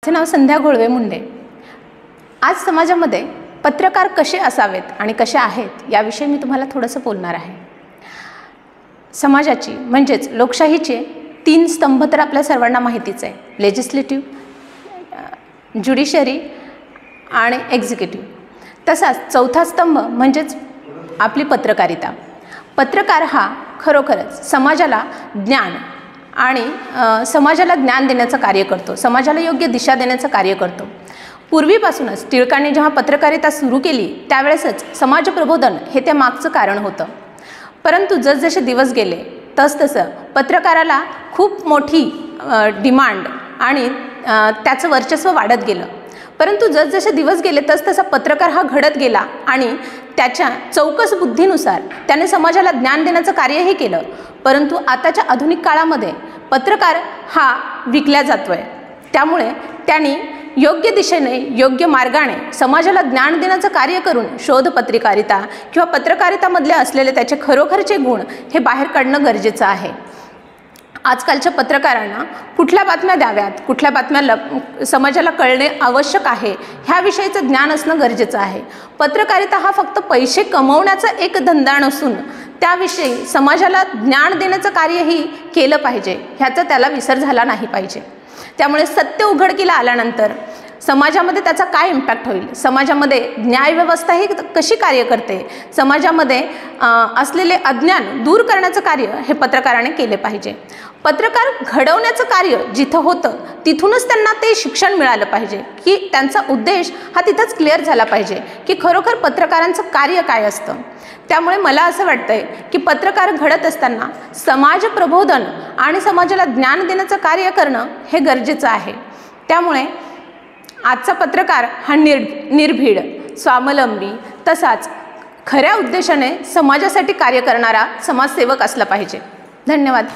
माझे नाव संध्या घोळवे मुंडे। आज समाजामध्ये पत्रकार कसे असावेत आणि कसे आहेत याविषयी मी तुम्हाला थोडंसं बोलणार आहे। समाजाची म्हणजेच लोकशाहीचे 3 स्तंभ तर आपल्या सर्वांना माहितीच आहे, लेजिस्लेटिव्ह, ज्युडिशरी आणि एक्झिक्युटिव्ह। तसाच चौथा स्तंभ म्हणजेच आपली पत्रकारिता। पत्रकार हा खरोखरच समाजाला ज्ञान आणि समाजाला ज्ञान देण्याचं कार्य करतो, समाजाला योग्य दिशा देण्याचं कार्य करतो। पूर्वीपासूनच टिळकांनी जेव्हा पत्रकारिता सुरू केली त्यावेळेसच समाज प्रबोधन हे त्या मागचं कारण होतं। परंतु जसजसे दिवस गेले तसतसं पत्रकाराला खूप मोठी डिमांड आणि त्याचं वर्चस्व वाढत गेलं। परंतु जसजसे दिवस गेले तसतसा पत्रकार हा घडत गेला आणि त्याच्या चौकस बुद्धीनुसार त्याने समाजाला ज्ञान देण्याचं कार्यही केलं। परंतु आताच्या आधुनिक काळामध्ये पत्रकार हा विकला जातोय, त्यामुळे त्यांनी योग्य दिशेने योग्य मार्गाने समाजाला ज्ञान देण्याचं कार्य करून शोध पत्रकारिता किंवा पत्रकारितामधले असलेले त्याचे खरोखरचे गुण हे बाहेर काढणं गरजेचं आहे। आजकालच्या पत्रकारांना कुठल्या बातम्या द्याव्यात, कुठल्या बातम्या समाजाला कळणे आवश्यक आहे ह्याविषयीचं ज्ञान असणं गरजेचं आहे। पत्रकारिता हा फक्त पैसे कमवण्याचा एक धंदा नसून त्याविषयी समाजाला ज्ञान देण्याचं कार्यही केलं पाहिजे, ह्याचा त्याला विसर झाला नाही पाहिजे। त्यामुळे सत्य उघडकीला आल्यानंतर समाजामध्ये त्याचा काय इम्पॅक्ट होईल, समाजामध्ये न्यायव्यवस्था ही कशी कार्य करते, समाजामध्ये असलेले अज्ञान दूर करण्याचं कार्य हे पत्रकाराने केले पाहिजे। पत्रकार घडवण्याचं कार्य जिथं होतं तिथूनच त्यांना ते शिक्षण मिळालं पाहिजे की त्यांचा उद्देश हा तिथंच क्लिअर झाला पाहिजे की खरोखर पत्रकारांचं कार्य काय असतं। त्यामुळे मला असं वाटतंय की पत्रकार घडत असताना समाज प्रबोधन आणि समाजाला ज्ञान देण्याचं कार्य करणं हे गरजेचं आहे। त्यामुळे आजचा पत्रकार हा निर्भीड, स्वावलंबी तसाच खऱ्या उद्देशाने समाजासाठी कार्य करणारा समाजसेवक असला पाहिजे। धन्यवाद।